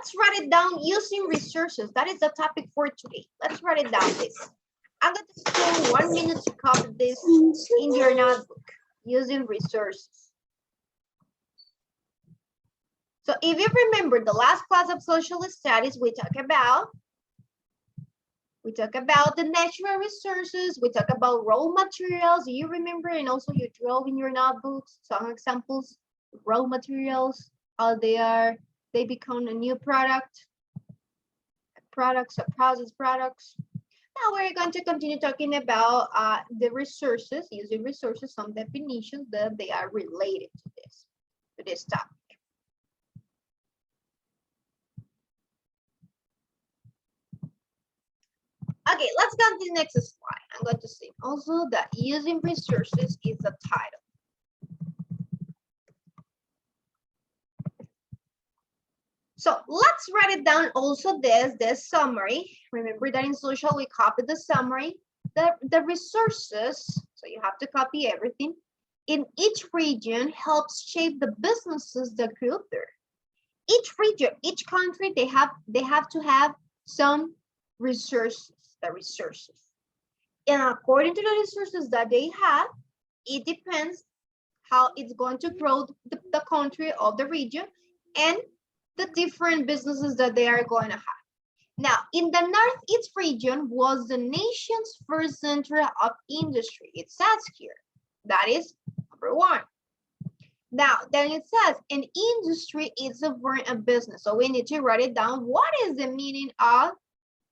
let's write it down using resources. That is the topic for today. Let's write it down, please. I'm going to spend 1 minute to copy this in your notebook using resources. So if you remember the last class of social studies, we talk about the natural resources, we talk about raw materials. Do you remember? And also you draw in your notebooks some examples, raw materials, how they become a new product, products or processed products. Now we're going to continue talking about the resources, using resources, some definitions that they are related to this topic. Okay, let's go to the next slide. I'm going to say also that using resources is the title. So let's write it down also this summary. Remember that in social we copy the summary, the resources, so you have to copy everything. In each region helps shape the businesses that group there. Each region, each country, they have to have some resources, the resources. And according to the resources that they have, it depends how it's going to grow the country or the region and the different businesses that they are going to have. Now, in the Northeast region was the nation's first center of industry. It says here, that is number 1. Now, then it says an industry is a form of business. So we need to write it down. What is the meaning of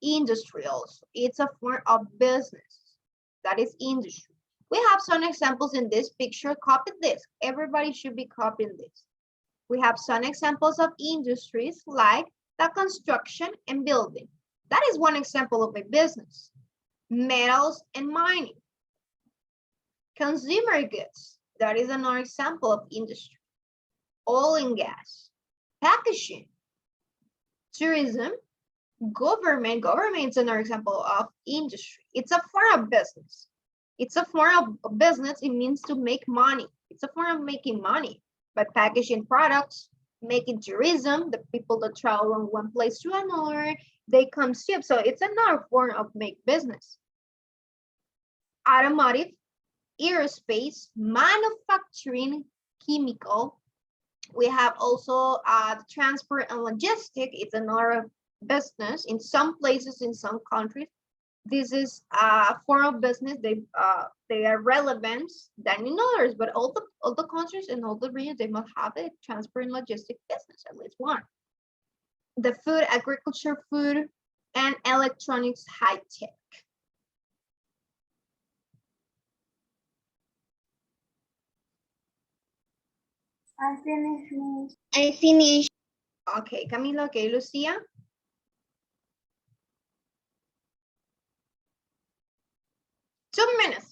industry also? It's a form of business. That is industry. We have some examples in this picture. Copy this. Everybody should be copying this. We have some examples of industries like the construction and building. That is one example of a business. Metals and mining. Consumer goods. That is another example of industry. Oil and gas. Packaging. Tourism. Government is another example of industry. It's a form of business. It's a form of business. It means to make money. It's a form of making money by packaging products, making tourism, the people that travel from one place to another, they consume. So it's another form of make business. Automotive, aerospace, manufacturing, chemical. We have also transport and logistic. It's another business in some places, in some countries. This is a form of business. They are relevant than in others, but all the countries and all the regions, they must have a transport and logistic business, at least one. The food, agriculture, food, and electronics, high tech. I finished. Okay, Camila, okay, Lucia. Two minutes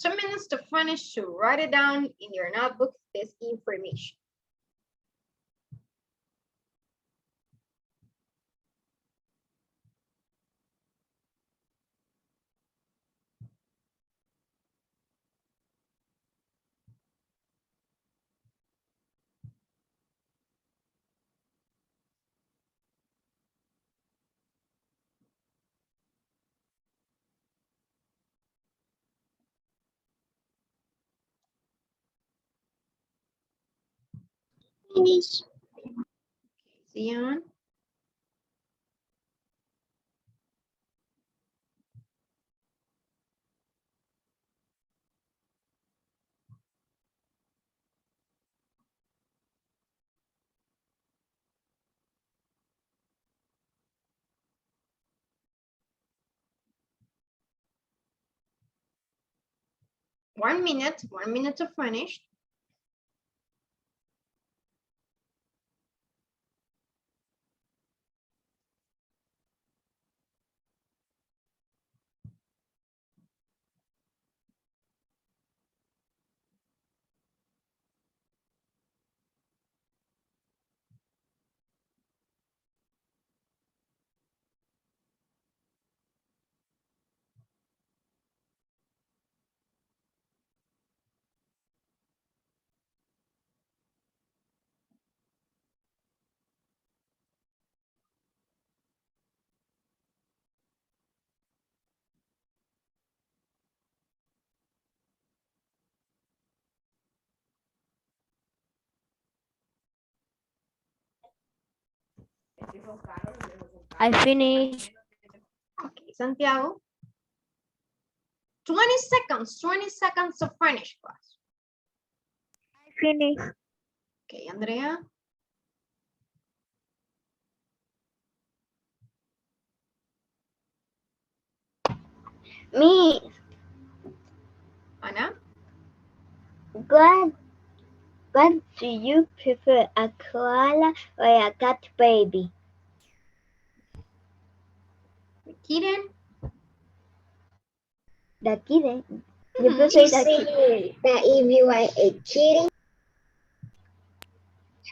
to finish, to write it down in your notebook, this information. Finish. Zion. One minute to finish. I finished. Okay, Santiago. 20 seconds to finish, class. I finished. Okay, Andrea. Me, Ana. what do you prefer, a koala or a cat baby? Kitten. The kitten. Mhm. You prefer You the kitten. say that if you are a kitty,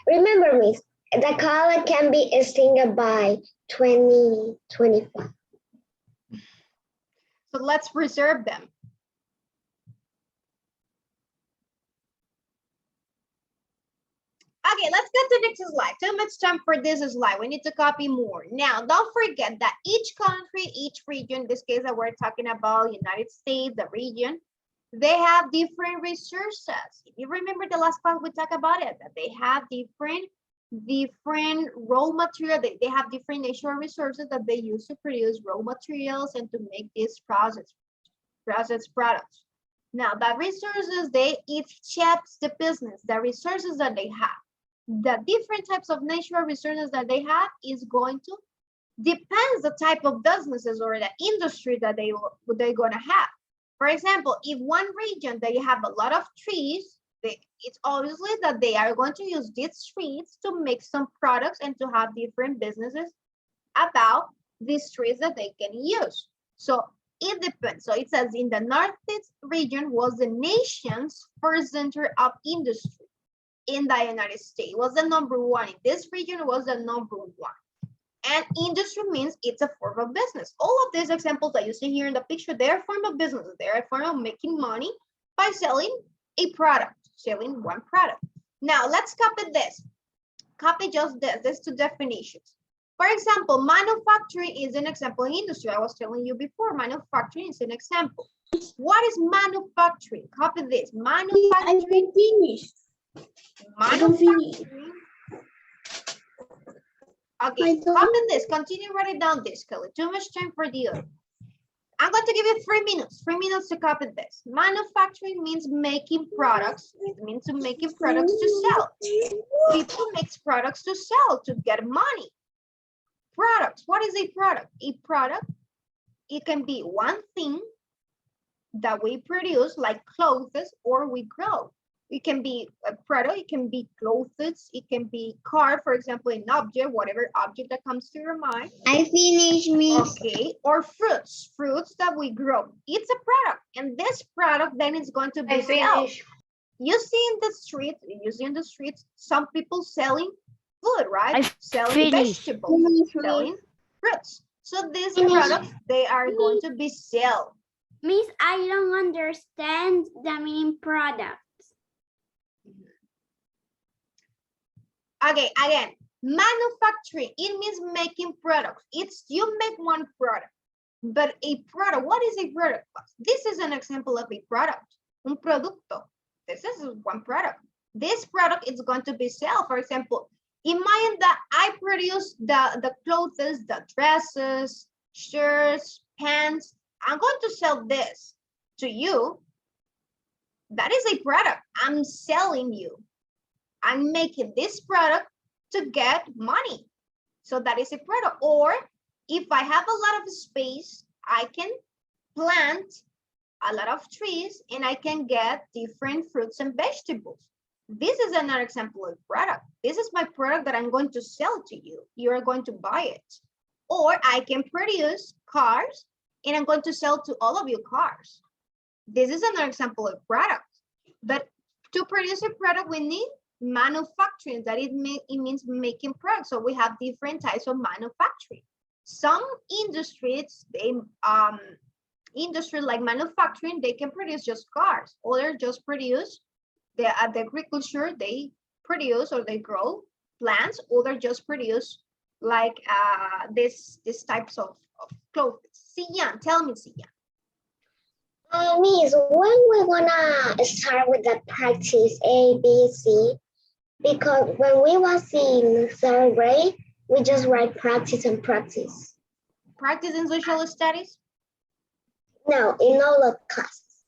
remember, Miss, the color can be extinguished by 2025. So let's reserve them. Okay, let's get to the next slide. Too much time for this slide. We need to copy more. Now, don't forget that each country, each region, in this case that we're talking about, United States, the region, they have different resources. If you remember the last class we talked about it, that they have different raw material, they have different natural resources that they use to produce raw materials and to make these processed products. Now, the resources, it shapes the business, the resources that they have. The different types of natural resources that they have is going to depends the type of businesses or the industry that they're going to have. For example, if one region they have a lot of trees, it's obviously that they are going to use these trees to make some products and to have different businesses about these trees that they can use. So it depends. So it says in the Northeast region was the nation's first center of industry in the United States. Was the #1 in this region, was the #1. And industry means it's a form of business. All of these examples that you see here in the picture, they're a form of business. They're a form of making money by selling a product, selling one product. Now let's copy this. Copy just this. There's two definitions. For example, manufacturing is an example in industry. I was telling you before, manufacturing is an example. What is manufacturing? Copy this. Manufacturing. Manufacturing. Okay, copy this. Continue writing down this, Kelly. Too much time for the other. I'm going to give you 3 minutes. 3 minutes to copy this. Manufacturing means making products. It means making products to sell. People make products to sell, to get money. Products. What is a product? A product, it can be one thing that we produce, like clothes, or we grow. It can be a product, it can be clothes, it can be car, for example, an object, whatever object that comes to your mind. I finished, Miss. Okay, or fruits that we grow. It's a product, and this product then is going to be sold. You see in the streets, some people selling food, right? Selling vegetables, selling fruits. So these products, they are going to be sold. Miss, I don't understand the meaning product. Okay, again, manufacturing, it means making products. It's you make one product, but a product, what is a product? This is an example of a product, un producto. This is one product. This product is going to be sold. For example, imagine that I produce the clothes, the dresses, shirts, pants. I'm going to sell this to you. That is a product. I'm selling you. I'm making this product to get money. So that is a product. Or if I have a lot of space, I can plant a lot of trees and I can get different fruits and vegetables. This is another example of product. This is my product that I'm going to sell to you. You are going to buy it. Or I can produce cars and I'm going to sell to all of you cars. This is another example of product. But to produce a product, we need manufacturing. That it means making products. So we have different types of manufacturing. Some industries, industry like manufacturing, they can produce just cars. Others just produce the agriculture. They produce or they grow plants. Others just produce like these types of clothes. Siyan, tell me, Siyan. Miss, when we're gonna start with the practice A, B, C? Because when we was in 3rd grade, We just write practice and practice. Practice in social studies? No, in all the classes.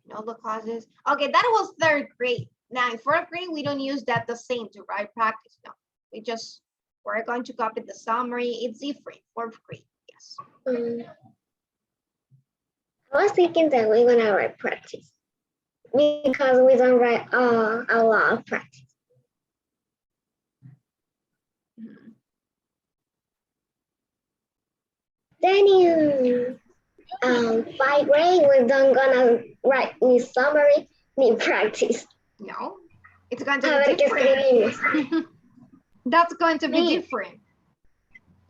No, the classes. Okay, that was third grade. Now in fourth grade, we don't use that the same to write practice. No, we're going to copy the summary. It's different, fourth grade, yes. I was thinking that we're gonna write practice because we don't write a lot of practice. Mhm. Then in 5th grade, we don't gonna write any summary, ni practice. No, it's going A to ver be qué escribimos. different. That's going to be Me. different.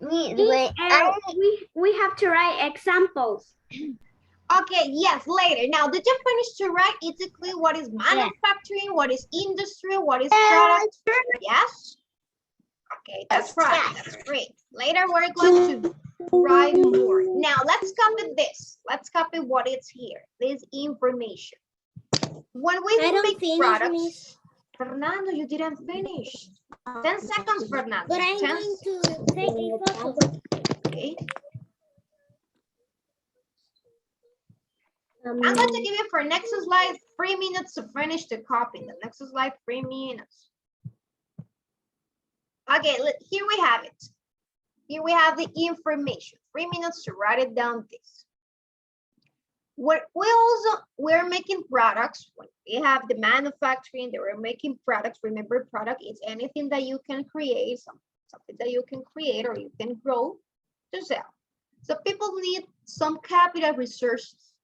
We have to write examples. Okay, yes, later. Now, did you finish to write basically what is manufacturing, what is industry, what is product? Yes? Okay, that's right. That's great. Later, we're going to write more. Now, let's copy this. Let's copy what is here, this information. When we make products, Fernando, you didn't finish. 10 seconds, Fernando. But I'm 10 going to take a photo. Okay. I'm going to give you for next slide 3 minutes to finish the copy. The next slide, 3 minutes. Okay, here we have it. Here we have the information. 3 minutes to write it down this. We're making products. When we have the manufacturing, that we're making products. Remember, product is anything that you can create, something that you can create or you can grow to sell. So people need some capital resources.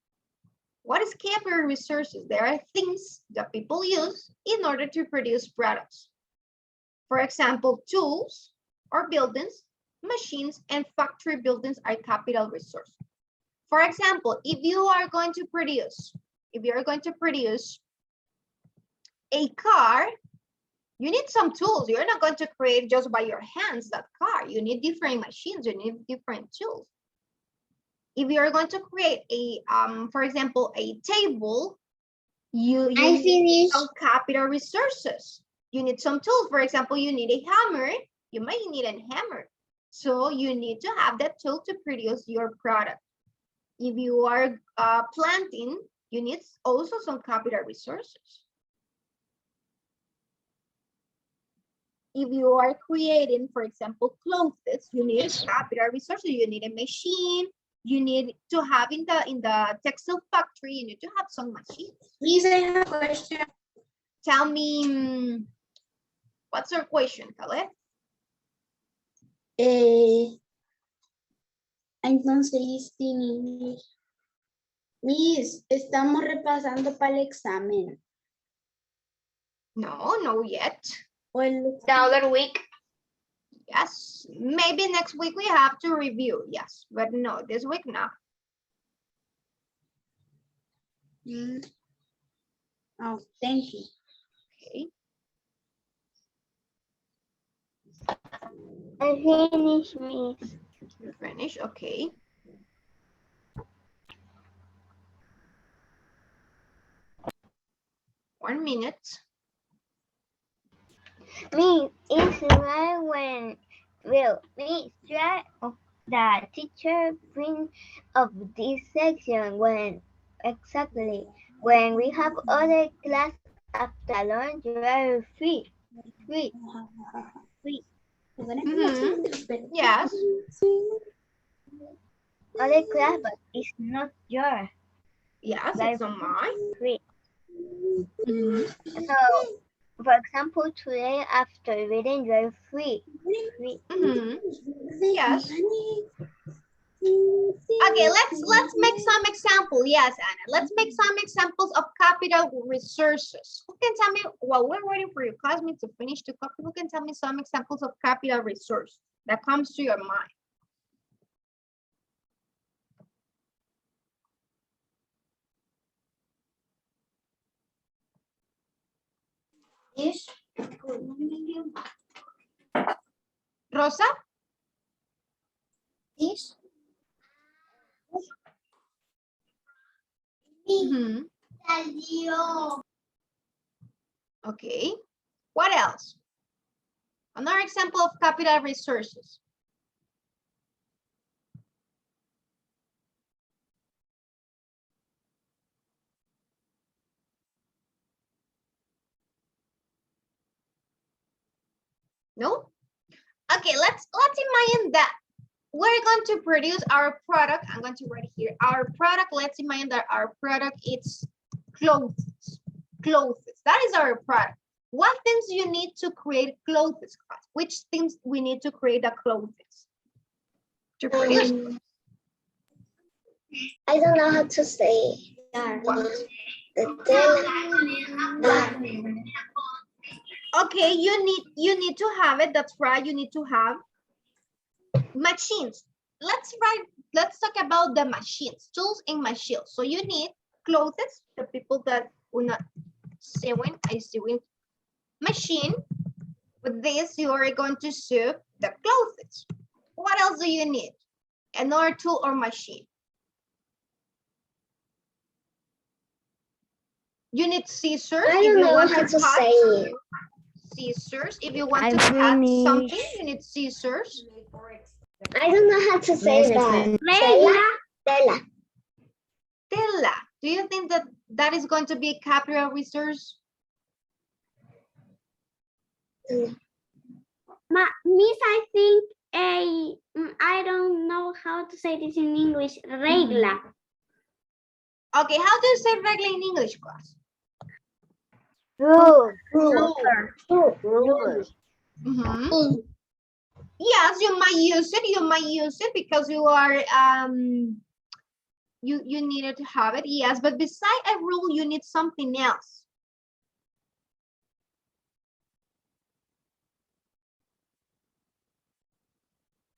What is capital resources? There are things that people use in order to produce products. For example, tools or buildings, machines, and factory buildings are capital resources. For example, if you are going to produce a car, you need some tools. You're not going to create just by your hands that car. You need different machines, you need different tools. If you're going to create a, for example, a table, you need some capital resources. You need some tools. For example, you need a hammer. You might need a hammer. So you need to have that tool to produce your product. If you are planting, you need also some capital resources. If you are creating, for example, clothes, you need capital resources. You need a machine. You need to have in the textile factory, you need to have some machines. Please, I have a question. Tell me, what's your question, Caleb? Entonces, Miss, estamos repasando para el examen. No, no yet. The other week. Yes, maybe next week we have to review, yes, but no, this week no. Oh, thank you. Okay. I finished, Miss. You finish, okay. One minute. Miss, it's right when Miss, the teacher brings up this section when we have other class after lunch, you are free. Yes. Other class, but it's not yours. Yes, it's on mine. Free. So, for example, today after reading, you are free. Yes. Okay, let's make some example. Yes, Anna. Let's make some examples of capital resources. Who can tell me, while we're waiting for your classmates to finish the copy, who can tell me some examples of capital resource that comes to your mind? Yes. Rosa? Yes. Okay. What else? Another example of capital resources. No? Okay, let's imagine that we're going to produce our product. I'm going to write here. Our product, let's imagine that our product is clothes. Clothes. That is our product. What things you need to create clothes? Which things we need to create a clothes? To produce. I don't know how to say. What? Okay, you need to have it. That's right. You need to have machines. Let's talk about the machines, tools and machines. So you need clothes. The people that will not sewing, I sewing machine. With this, you are going to sew the clothes. What else do you need? Another tool or machine. You need scissors. I don't know how to say it. Scissors. If you want to cut something, you need scissors. I don't know how to say that. Tela. Tela. Do you think that that is going to be a capital resource? Miss, I think I don't know how to say this in English. Regla. Okay, how do you say regla in English, class? Rule. Mm-hmm. Yes, you might use it. You might use it because you are you needed to have it. Yes, but beside a rule, you need something else.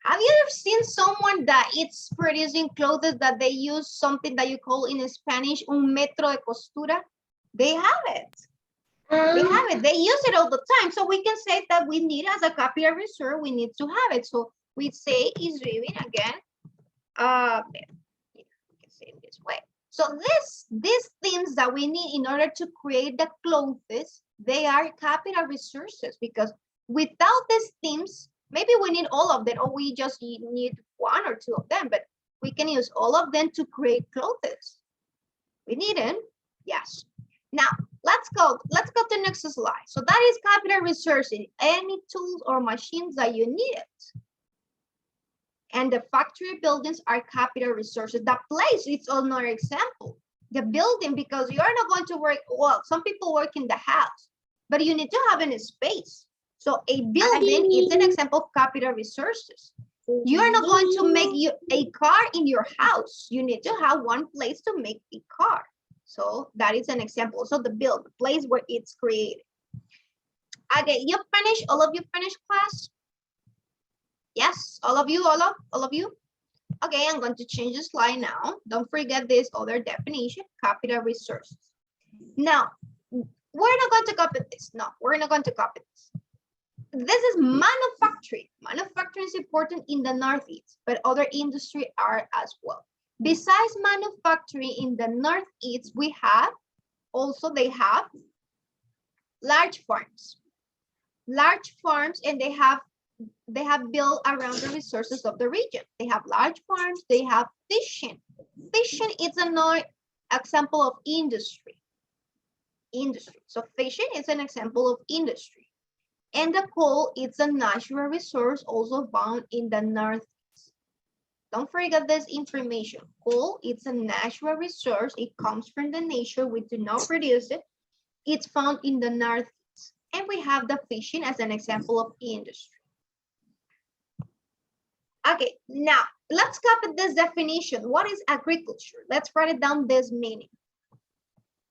Have you ever seen someone that it's producing clothes that they use something that you call in Spanish un metro de costura? They have it. They have it. They use it all the time. So we can say that we need as a capital reserve, we need to have it. So we say is living again. We can say it this way. So these things that we need in order to create the clothes, they are capital resources because without these things, maybe we need all of them or we just need one or two of them, but we can use all of them to create clothes. We need them, yes. Now, let's go to the next slide. So that is capital resources, any tools or machines that you need. And the factory buildings are capital resources. The place is another example. The building, because you are not going to work, well, some people work in the house, but you need to have a space. So a building is an example of capital resources. You are not going to make a car in your house. You need to have one place to make a car. So that is an example. So the place where it's created. Okay, you finished? All of you finished class? Yes, all of you, all of you? Okay, I'm going to change the slide now. Don't forget this other definition, capital resources. Now, we're not going to copy this. No, we're not going to copy this. This is manufacturing. Manufacturing is important in the Northeast, but other industries are as well. Besides manufacturing in the Northeast, we have also, they have large farms. Large farms, and they have built around the resources of the region. They have large farms, they have fishing. Fishing is another example of industry. So fishing is an example of industry. And the coal is a natural resource also found in the Northeast. Don't forget this information. Coal is a natural resource. It comes from the nature. We do not produce it. It's found in the Northeast. And we have the fishing as an example of industry. Okay, now let's copy this definition. What is agriculture? Let's write it down this meaning.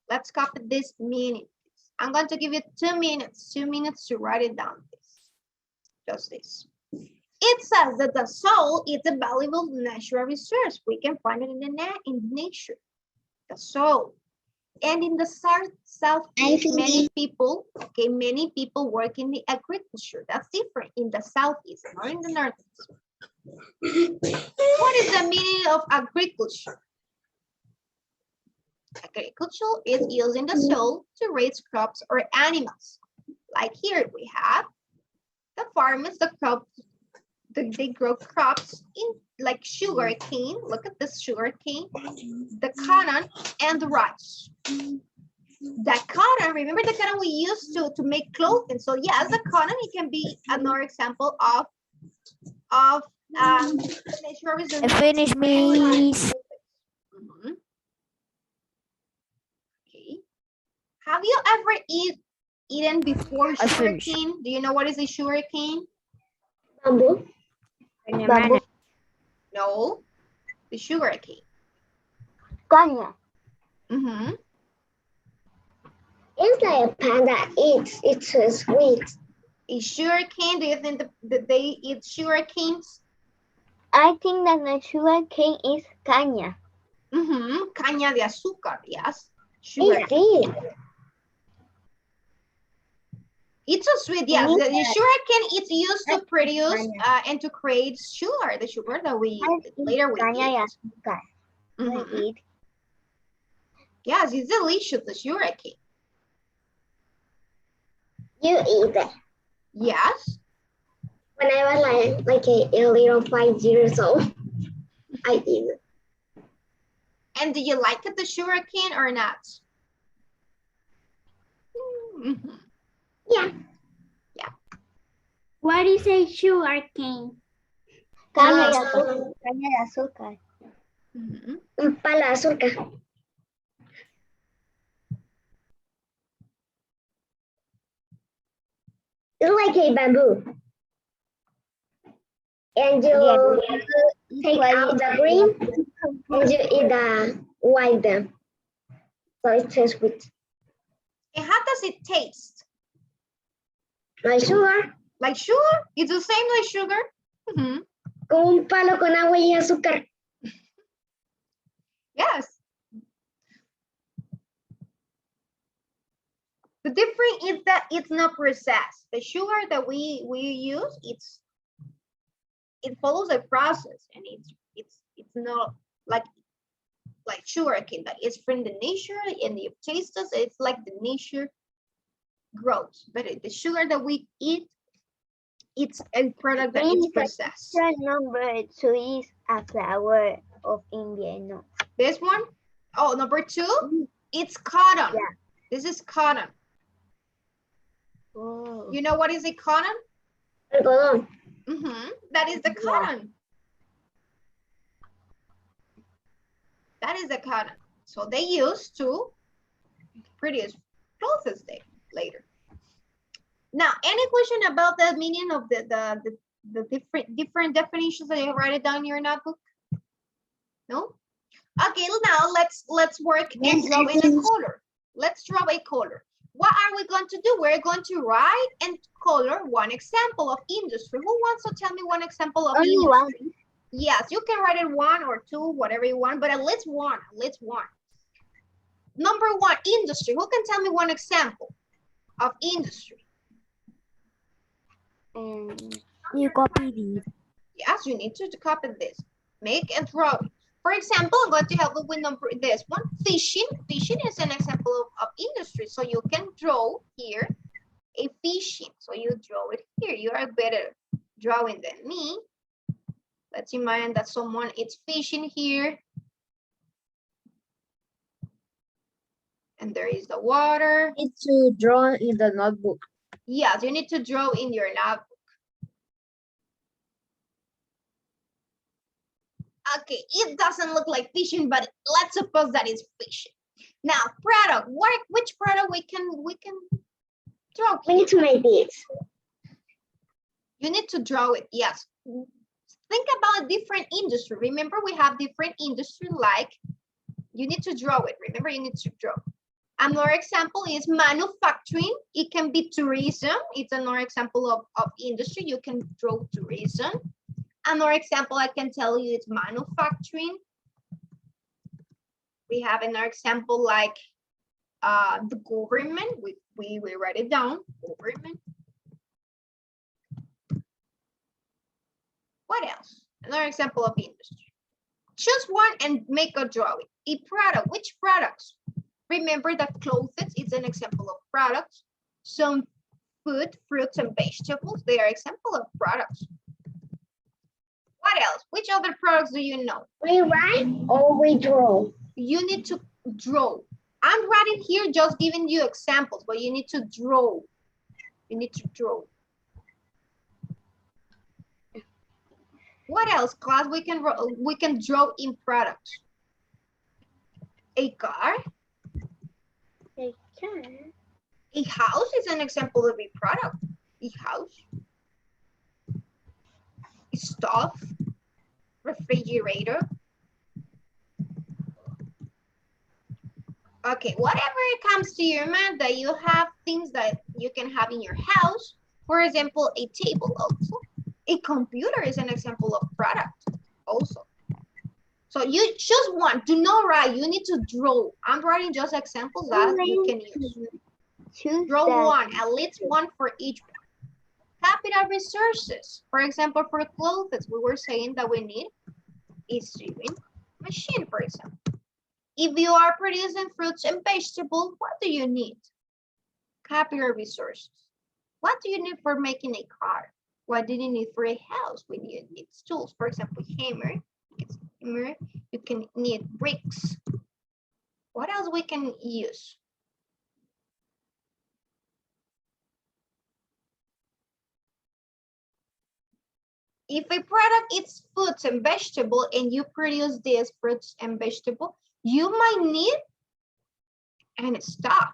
Let's copy this meaning. I'm going to give you 2 minutes to write it down. Just this. It says that the soil is a valuable natural resource. We can find it in the nature. The soil. And in the southeast, many people work in the agriculture. That's different in the southeast, not in the northeast. What is the meaning of agriculture? Agriculture is using the soil to raise crops or animals. Like here we have the farmers, the crops, they grow crops in like sugar cane. Look at this sugar cane, the cotton, and the rice. The cotton, remember the cotton we used to make clothing. So yes, the cotton, it can be another example of Finish, miss. Mhm. Okay. Have you ever eaten before I sugar finished. cane? Do you know what is a sugar cane? Bamboo. Bamboo. No, the sugar cane. Caña. Mm-hmm. It's like a panda eats. It's so sweet. A sugar cane, do you think that they eat sugar canes? I think that the sugar cane is caña. Mm-hmm. Caña de azúcar, yes. Sugar It's cane. sweet. It's so sweet, yes. The sugar cane is used to produce and to create sugar, the sugar that we later we Caña y eat. azúcar. Mhm. Eat. Yes, it's delicious, the sugar cane. You eat it. Yes. When I was like a little 5 years old, I eat it. And do you like it, the sugar cane, or not? Mhm. Yeah. What is a sugar cane? Caña y Ah. azúcar. Caña de azúcar. Mhm. Un palo de azúcar. It's like a bamboo. And you take out the green and you eat the white them. So it tastes good. And how does it taste? Like sugar. Like sugar? It's the same like sugar? Mhm. Como un palo con agua y azúcar. Yes. The difference is that it's not processed. The sugar that we use, it follows a process, and it's not like sugar cane that is from the nature, and you taste it, it's like the nature grows. But the sugar that we eat, it's a product that is processed. Number 2 is a flower of India. No. This one, oh, number 2, it's cotton. Yeah. This is cotton. Oh. You know what is a cotton? Algodón. Mm-hmm. That is the Yeah. cotton. That is the cotton. So they used to produce clothes later. Now, any question about the meaning of the different definitions that you write it down in your notebook? No? Okay, now let's work and draw in a color. Let's draw a color. What are we going to do? We're going to write and color one example of industry. Who wants to tell me one example of Only industry? one. Yes, you can write it 1 or 2, whatever you want, but at least one. Number 1, industry. Who can tell me one example of industry? You copy this. Yes, you need to copy this. Make and draw it. For example, I'm going to help you with this one. Fishing. Fishing is an example of industry. So you can draw here a fishing. So you draw it here. You are better drawing than me. Let's imagine that someone is fishing here. And there is the water. Need to draw in the notebook. Yes, you need to draw in your notebook. Okay, it doesn't look like fishing, but let's suppose that it's fishing. Now, product. Which product we can draw? We need to make this. You need to draw it. Yes. Think about a different industry. Remember, we have different industry. Like, you need to draw it. Remember, you need to draw. Another example is manufacturing. It can be tourism. It's another example of industry. You can draw tourism. Another example I can tell you is manufacturing. We have another example like the government. We write it down, government. What else? Another example of industry. Choose one and make a drawing. A product, which products? Remember that clothes is an example of products. Some food, fruits, and vegetables. They are example of products. What else? Which other products do you know? We write or we draw. You need to draw. I'm writing here just giving you examples, but you need to draw. You need to draw. What else, class? We can draw in products. A car. A car. A house is an example of a product. A house. A stove. Refrigerator. Okay, whatever it comes to your mind that you have things that you can have in your house. For example, a table also. A computer is an example of product also. So you choose one. Do not write. You need to draw. I'm writing just examples that you can use. Choose Draw that. one, at least one for each one. Capital resources. For example, for clothes, we were saying that we need a sewing machine, for example. If you are producing fruits and vegetables, what do you need? Capital resources. What do you need for making a car? What do you need for a house? We need tools, for example, hammer. You can need bricks. What else we can use? If a product is fruits and vegetable and you produce these fruits and vegetable, you might need and stuff.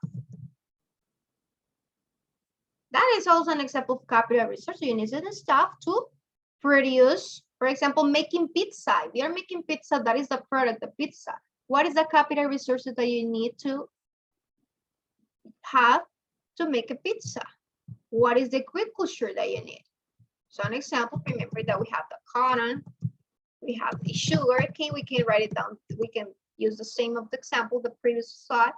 That is also an example of capital resource. You need the stuff to produce, for example, making pizza. If you're making pizza, that is the product, the pizza. What is the capital resources that you need to have to make a pizza? What is the agriculture that you need? So an example, remember that we have the cotton, we have the sugar cane, we can write it down. We can use the same of the example, the previous slide.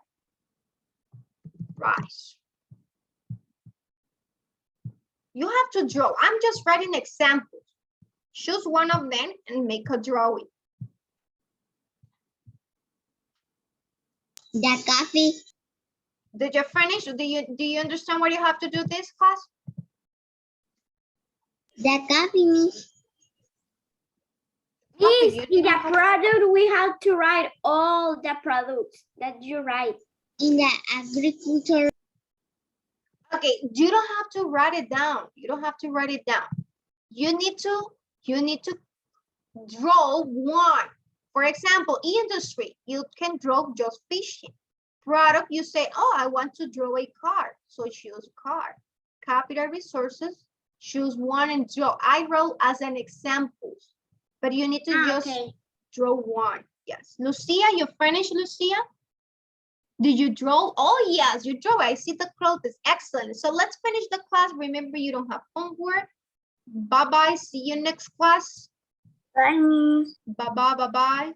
Rice. You have to draw. I'm just writing examples. Choose one of them and make a drawing. The coffee. Did you finish? Do you understand what you have to do this class? The coffee, Miss. Yes, you in do the have- product, we have to write all the products that you write. In the agriculture. Okay, you don't have to write it down. You don't have to write it down. You need to draw one. For example, industry, you can draw just fishing. Product, you say, oh, I want to draw a car. So choose car. Capital resources, choose one and draw. I wrote as an example, but you need to just draw one. Yes. Lucia, you finished, Lucia? Did you draw? Oh, yes, you draw. I see the clothes. Excellent. So let's finish the class. Remember, you don't have homework. Bye-bye. See you next class. Bye. Bye-bye. Bye-bye.